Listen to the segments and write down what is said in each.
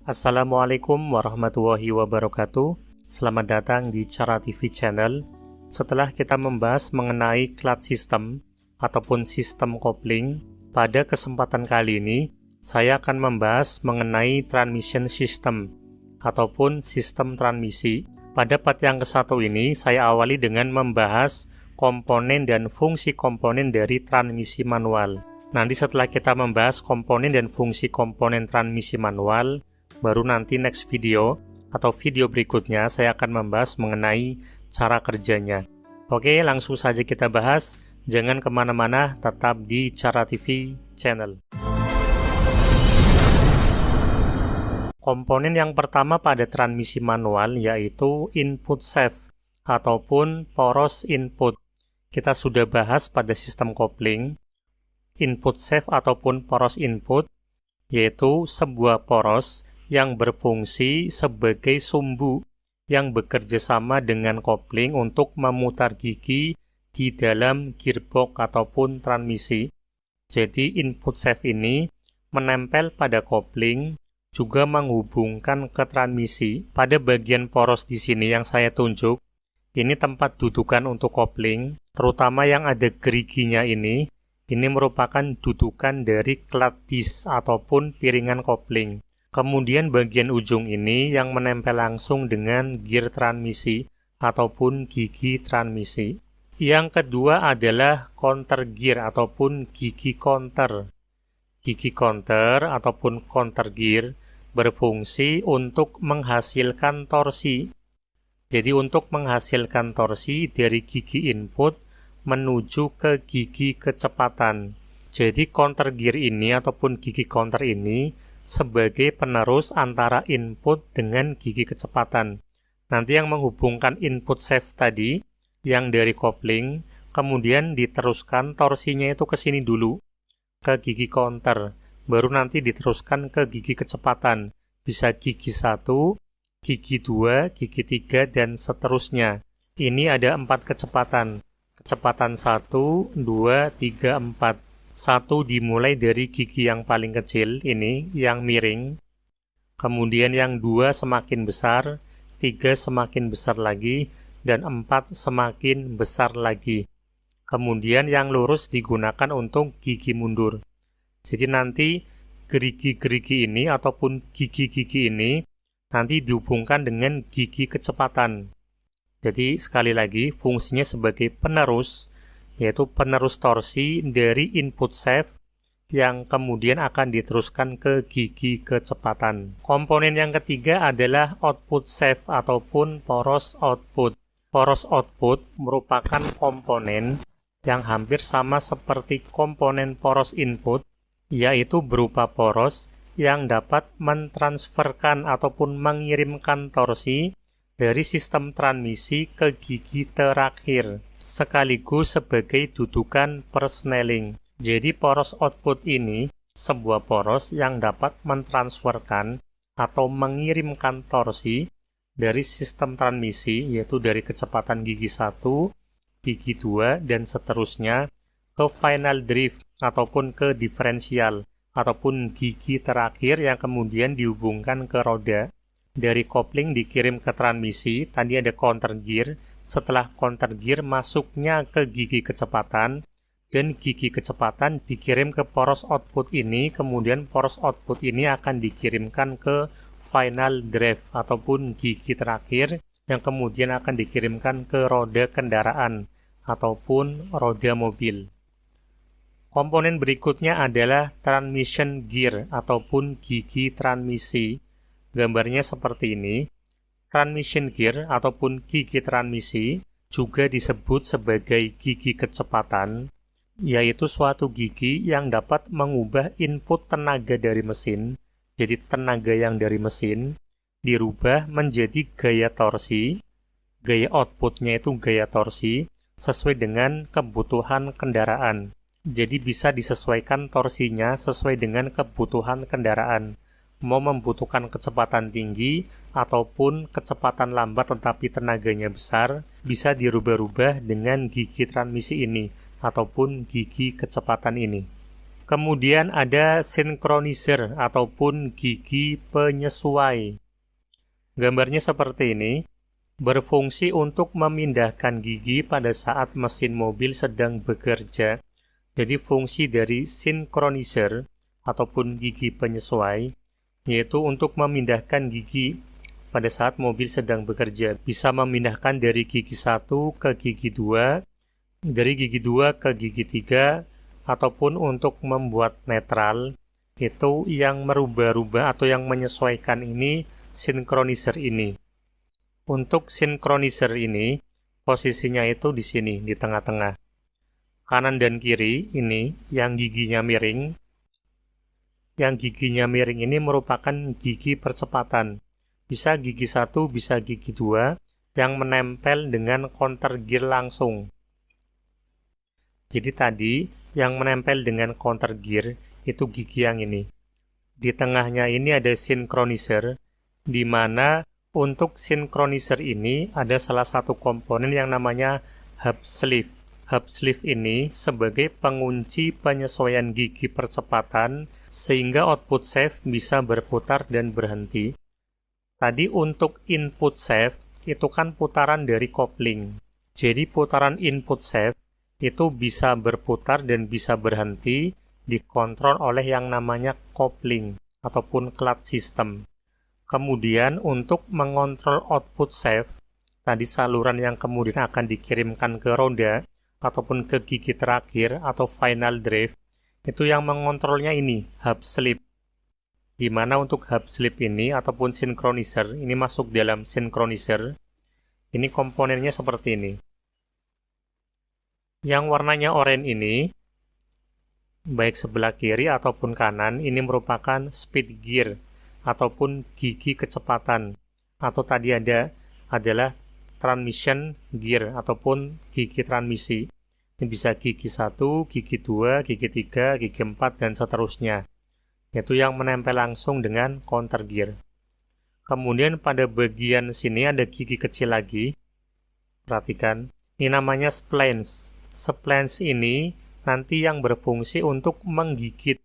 Assalamualaikum warahmatullahi wabarakatuh. Selamat datang di Cara TV Channel. Setelah kita membahas mengenai clutch system ataupun sistem kopling, pada kesempatan kali ini saya akan membahas mengenai transmission system ataupun sistem transmisi. Pada part yang ke-1 ini saya awali dengan membahas komponen dan fungsi komponen dari transmisi manual. Nanti setelah kita membahas komponen dan fungsi komponen transmisi manual, baru nanti next video atau video berikutnya saya akan membahas mengenai cara kerjanya. Oke, langsung saja kita bahas. Jangan kemana-mana, tetap di Cara TV Channel. Komponen yang pertama pada transmisi manual yaitu input shaft ataupun poros input. Kita sudah bahas pada sistem kopling. Input shaft ataupun poros input yaitu sebuah poros yang berfungsi sebagai sumbu yang bekerja sama dengan kopling untuk memutar gigi di dalam gearbox ataupun transmisi. Jadi input shaft ini menempel pada kopling, juga menghubungkan ke transmisi. Pada bagian poros di sini yang saya tunjuk, ini tempat dudukan untuk kopling, terutama yang ada geriginya ini merupakan dudukan dari clutch disc ataupun piringan kopling. Kemudian bagian ujung ini yang menempel langsung dengan gear transmisi ataupun gigi transmisi. Yang kedua adalah counter gear ataupun gigi counter. Gigi counter ataupun counter gear berfungsi untuk menghasilkan torsi. Jadi untuk menghasilkan torsi dari gigi input menuju ke gigi kecepatan. Jadi counter gear ini ataupun gigi counter ini sebagai penerus antara input dengan gigi kecepatan. Nanti yang menghubungkan input shaft tadi, yang dari kopling, kemudian diteruskan torsinya itu ke sini dulu, ke gigi counter, baru nanti diteruskan ke gigi kecepatan. Bisa gigi 1, gigi 2, gigi 3, dan seterusnya. Ini ada 4 kecepatan. Kecepatan 1, 2, 3, 4. 1 dimulai dari gigi yang paling kecil, ini yang miring. Kemudian yang 2 semakin besar, 3 semakin besar lagi, dan 4 semakin besar lagi. Kemudian yang lurus digunakan untuk gigi mundur. Jadi nanti gerigi-gerigi ini ataupun gigi-gigi ini nanti dihubungkan dengan gigi kecepatan. Jadi sekali lagi fungsinya sebagai penerus, yaitu penerus torsi dari input shaft yang kemudian akan diteruskan ke gigi kecepatan. Komponen yang ketiga adalah output shaft ataupun poros output. Poros output merupakan komponen yang hampir sama seperti komponen poros input, yaitu berupa poros yang dapat mentransferkan ataupun mengirimkan torsi dari sistem transmisi ke gigi terakhir, sekaligus sebagai dudukan persneling. Jadi poros output ini sebuah poros yang dapat mentransferkan atau mengirimkan torsi dari sistem transmisi, yaitu dari kecepatan gigi 1, gigi 2, dan seterusnya ke final drive ataupun ke diferensial ataupun gigi terakhir yang kemudian dihubungkan ke roda. Dari kopling dikirim ke transmisi, tadi ada counter gear. Setelah counter gear masuknya ke gigi kecepatan, dan gigi kecepatan dikirim ke poros output ini, kemudian poros output ini akan dikirimkan ke final drive ataupun gigi terakhir yang kemudian akan dikirimkan ke roda kendaraan ataupun roda mobil. Komponen berikutnya adalah transmission gear ataupun gigi transmisi. Gambarnya seperti ini. Transmission gear ataupun gigi transmisi juga disebut sebagai gigi kecepatan, yaitu suatu gigi yang dapat mengubah input tenaga dari mesin, jadi tenaga yang dari mesin, dirubah menjadi gaya torsi, gaya outputnya itu gaya torsi, sesuai dengan kebutuhan kendaraan. Jadi bisa disesuaikan torsinya sesuai dengan kebutuhan kendaraan. Mau membutuhkan kecepatan tinggi ataupun kecepatan lambat tetapi tenaganya besar, bisa dirubah-rubah dengan gigi transmisi ini ataupun gigi kecepatan ini. Kemudian ada synchronizzer ataupun gigi penyesuai. Gambarnya seperti ini, berfungsi untuk memindahkan gigi pada saat mesin mobil sedang bekerja. Jadi fungsi dari synchronizzer ataupun gigi penyesuai yaitu untuk memindahkan gigi pada saat mobil sedang bekerja. Bisa memindahkan dari gigi 1 ke gigi 2, dari gigi 2 ke gigi 3, ataupun untuk membuat netral. Itu yang merubah-rubah atau yang menyesuaikan ini synchronizzer ini. Untuk synchronizzer ini posisinya itu di sini, di tengah-tengah. Kanan dan kiri ini yang giginya miring. Yang giginya miring ini merupakan gigi percepatan. Bisa gigi 1, bisa gigi 2 yang menempel dengan counter gear langsung. Jadi tadi yang menempel dengan counter gear itu gigi yang ini. Di tengahnya ini ada synchronizzer, di mana untuk synchronizzer ini ada salah satu komponen yang namanya hub sleeve. Hub sleeve ini sebagai pengunci penyesuaian gigi percepatan sehingga output shaft bisa berputar dan berhenti. Tadi untuk input shaft itu kan putaran dari kopling. Jadi putaran input shaft itu bisa berputar dan bisa berhenti dikontrol oleh yang namanya kopling ataupun clutch system. Kemudian untuk mengontrol output shaft, tadi saluran yang kemudian akan dikirimkan ke roda ataupun ke gigi terakhir atau final drive, itu yang mengontrolnya ini hub sleeve. Di mana untuk hub sleeve ini ataupun synchronizzer ini masuk dalam synchronizzer. Ini komponennya seperti ini. Yang warnanya oranye ini baik sebelah kiri ataupun kanan ini merupakan speed gear ataupun gigi kecepatan, atau tadi adalah transmission gear ataupun gigi transmisi. Ini bisa gigi 1, gigi 2, gigi 3, gigi 4 dan seterusnya. Yaitu yang menempel langsung dengan counter gear. Kemudian pada bagian sini ada gigi kecil lagi. Perhatikan, ini namanya splines. Splines ini nanti yang berfungsi untuk menggigit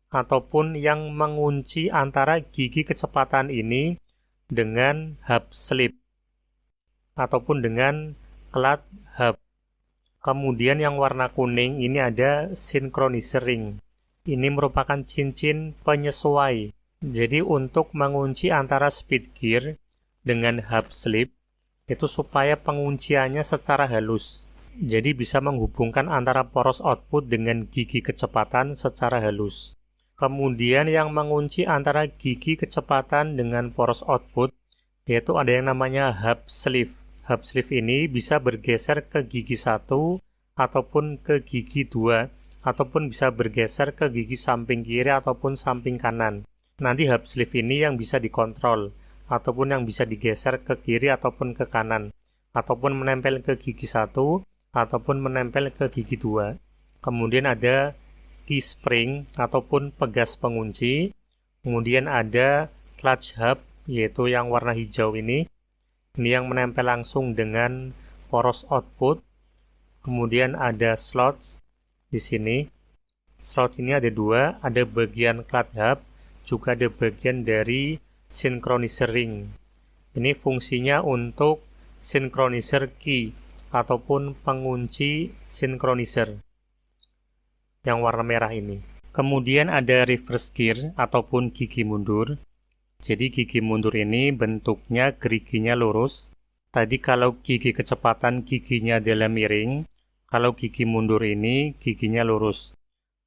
ataupun yang mengunci antara gigi kecepatan ini dengan hub sleeve ataupun dengan clutch hub. Kemudian yang warna kuning ini ada synchronizzer ring. Ini merupakan cincin penyesuai. Jadi untuk mengunci antara speed gear dengan hub sleeve itu supaya pengunciannya secara halus. Jadi bisa menghubungkan antara poros output dengan gigi kecepatan secara halus. Kemudian yang mengunci antara gigi kecepatan dengan poros output, yaitu ada yang namanya hub sleeve. Hub sleeve ini bisa bergeser ke gigi 1 ataupun ke gigi 2, ataupun bisa bergeser ke gigi samping kiri ataupun samping kanan. Nanti hub sleeve ini yang bisa dikontrol, ataupun yang bisa digeser ke kiri ataupun ke kanan, ataupun menempel ke gigi 1, ataupun menempel ke gigi 2. Kemudian ada key spring ataupun pegas pengunci. Kemudian ada clutch hub, yaitu yang warna hijau ini. Ini yang menempel langsung dengan poros output. Kemudian ada slots di sini. Slot ini ada 2, ada bagian clutch hub, juga ada bagian dari synchronizzer ring. Ini fungsinya untuk synchronizzer key ataupun pengunci synchronizzer yang warna merah ini. Kemudian ada reverse gear ataupun gigi mundur. Jadi gigi mundur ini bentuknya geriginya lurus. Tadi kalau gigi kecepatan giginya adalah miring, kalau gigi mundur ini giginya lurus.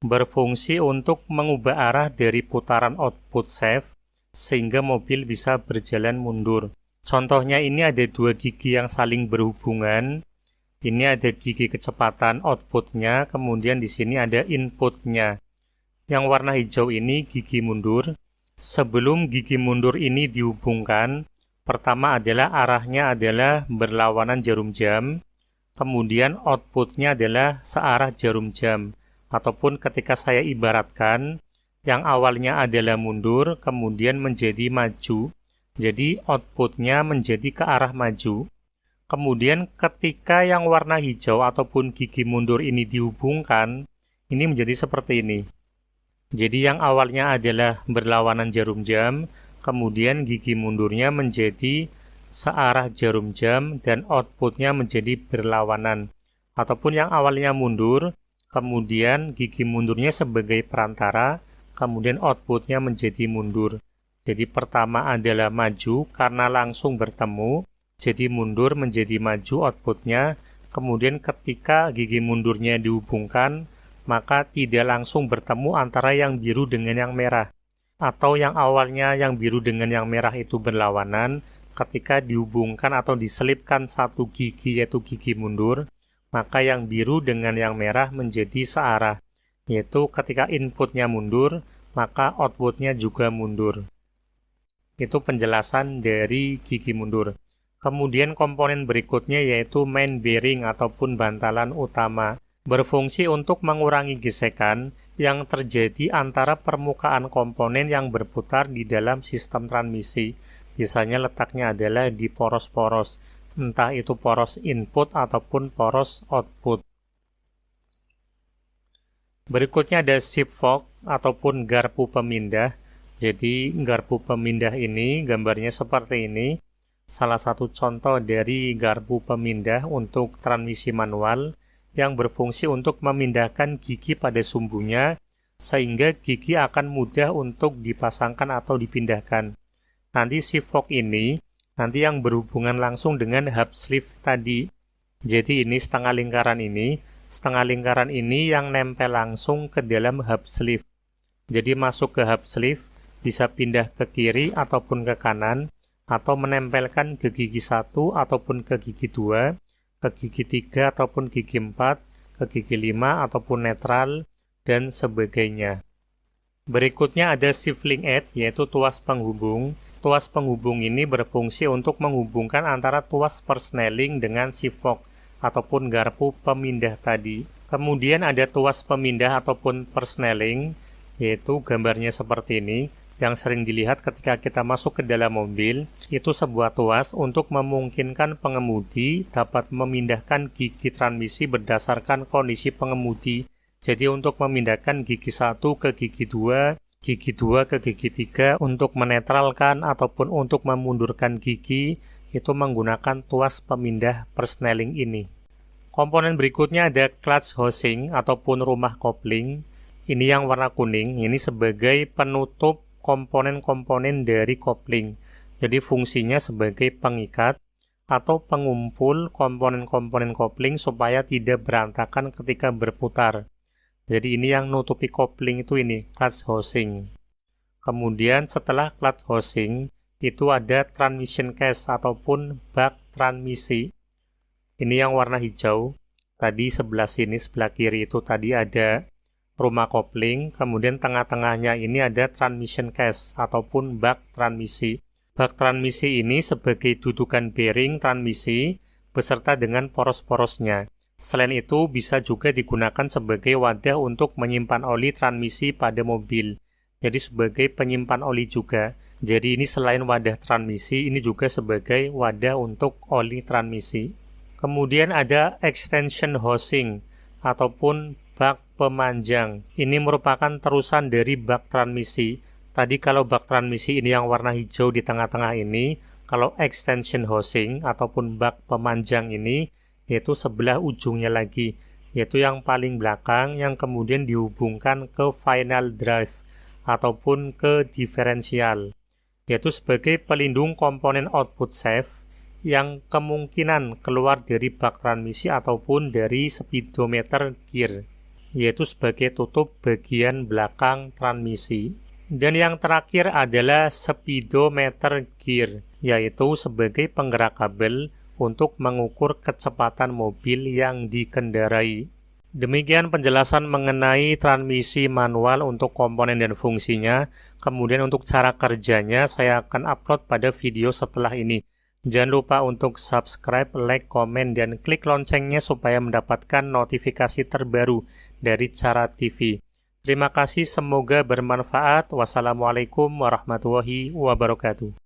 Berfungsi untuk mengubah arah dari putaran output shaft sehingga mobil bisa berjalan mundur. Contohnya ini ada 2 gigi yang saling berhubungan. Ini ada gigi kecepatan outputnya, kemudian di sini ada inputnya. Yang warna hijau ini gigi mundur. Sebelum gigi mundur ini dihubungkan, pertama adalah arahnya adalah berlawanan jarum jam, kemudian outputnya adalah searah jarum jam. Ataupun ketika saya ibaratkan, yang awalnya adalah mundur, kemudian menjadi maju. Jadi outputnya menjadi ke arah maju. Kemudian ketika yang warna hijau ataupun gigi mundur ini dihubungkan, ini menjadi seperti ini. Jadi yang awalnya adalah berlawanan jarum jam, kemudian gigi mundurnya menjadi searah jarum jam dan outputnya menjadi berlawanan. Ataupun yang awalnya mundur, kemudian gigi mundurnya sebagai perantara, kemudian outputnya menjadi mundur. Jadi pertama adalah maju karena langsung bertemu, jadi mundur menjadi maju outputnya. Kemudian ketika gigi mundurnya dihubungkan, maka tidak langsung bertemu antara yang biru dengan yang merah. Atau yang awalnya yang biru dengan yang merah itu berlawanan, ketika dihubungkan atau diselipkan satu gigi yaitu gigi mundur, maka yang biru dengan yang merah menjadi searah. Yaitu ketika inputnya mundur, maka outputnya juga mundur. Itu penjelasan dari gigi mundur. Kemudian komponen berikutnya yaitu main bearing ataupun bantalan utama. Berfungsi untuk mengurangi gesekan yang terjadi antara permukaan komponen yang berputar di dalam sistem transmisi. Biasanya letaknya adalah di poros-poros, entah itu poros input ataupun poros output. Berikutnya ada shift fork ataupun garpu pemindah. Jadi garpu pemindah ini gambarnya seperti ini. Salah satu contoh dari garpu pemindah untuk transmisi manual yang berfungsi untuk memindahkan gigi pada sumbunya sehingga gigi akan mudah untuk dipasangkan atau dipindahkan. Nanti shift fork ini nanti yang berhubungan langsung dengan hub sleeve tadi. Jadi ini setengah lingkaran ini yang nempel langsung ke dalam hub sleeve. Jadi masuk ke hub sleeve bisa pindah ke kiri ataupun ke kanan atau menempelkan ke gigi 1 ataupun ke gigi 2, ke gigi 3 ataupun gigi 4, ke gigi 5 ataupun netral, dan sebagainya. Berikutnya ada shifting edge, yaitu tuas penghubung. Tuas penghubung ini berfungsi untuk menghubungkan antara tuas persneling dengan shift fork ataupun garpu pemindah tadi. Kemudian ada tuas pemindah ataupun persneling, yaitu gambarnya seperti ini, yang sering dilihat ketika kita masuk ke dalam mobil. Itu sebuah tuas untuk memungkinkan pengemudi dapat memindahkan gigi transmisi berdasarkan kondisi pengemudi. Jadi untuk memindahkan gigi 1 ke gigi 2, gigi 2 ke gigi 3, untuk menetralkan ataupun untuk memundurkan gigi, itu menggunakan tuas pemindah persneling ini. Komponen berikutnya ada clutch housing ataupun rumah kopling. Ini yang warna kuning, ini sebagai penutup komponen-komponen dari kopling. Jadi fungsinya sebagai pengikat atau pengumpul komponen-komponen kopling supaya tidak berantakan ketika berputar. Jadi ini yang nutupi kopling itu ini, clutch housing. Kemudian setelah clutch housing itu ada transmission case ataupun bak transmisi. Ini yang warna hijau. Tadi sebelah sini, sebelah kiri itu tadi ada rumah kopling, kemudian tengah-tengahnya ini ada transmission case ataupun bak transmisi. Bak transmisi ini sebagai dudukan bearing transmisi beserta dengan poros-porosnya. Selain itu bisa juga digunakan sebagai wadah untuk menyimpan oli transmisi pada mobil. Jadi sebagai penyimpan oli juga. Jadi ini selain wadah transmisi, ini juga sebagai wadah untuk oli transmisi. Kemudian ada extension housing ataupun bak pemanjang. Ini merupakan terusan dari bak transmisi. Tadi kalau bak transmisi ini yang warna hijau di tengah-tengah ini, kalau extension housing ataupun bak pemanjang ini, yaitu sebelah ujungnya lagi, yaitu yang paling belakang yang kemudian dihubungkan ke final drive ataupun ke diferensial, yaitu sebagai pelindung komponen output shaft yang kemungkinan keluar dari bak transmisi ataupun dari speedometer gear, yaitu sebagai tutup bagian belakang transmisi. Dan yang terakhir adalah speedometer gear, yaitu sebagai penggerak kabel untuk mengukur kecepatan mobil yang dikendarai. Demikian penjelasan mengenai transmisi manual untuk komponen dan fungsinya. Kemudian untuk cara kerjanya saya akan upload pada video setelah ini. Jangan lupa untuk subscribe, like, komen, dan klik loncengnya supaya mendapatkan notifikasi terbaru dari Cara TV. Terima kasih, semoga bermanfaat. Wassalamualaikum warahmatullahi wabarakatuh.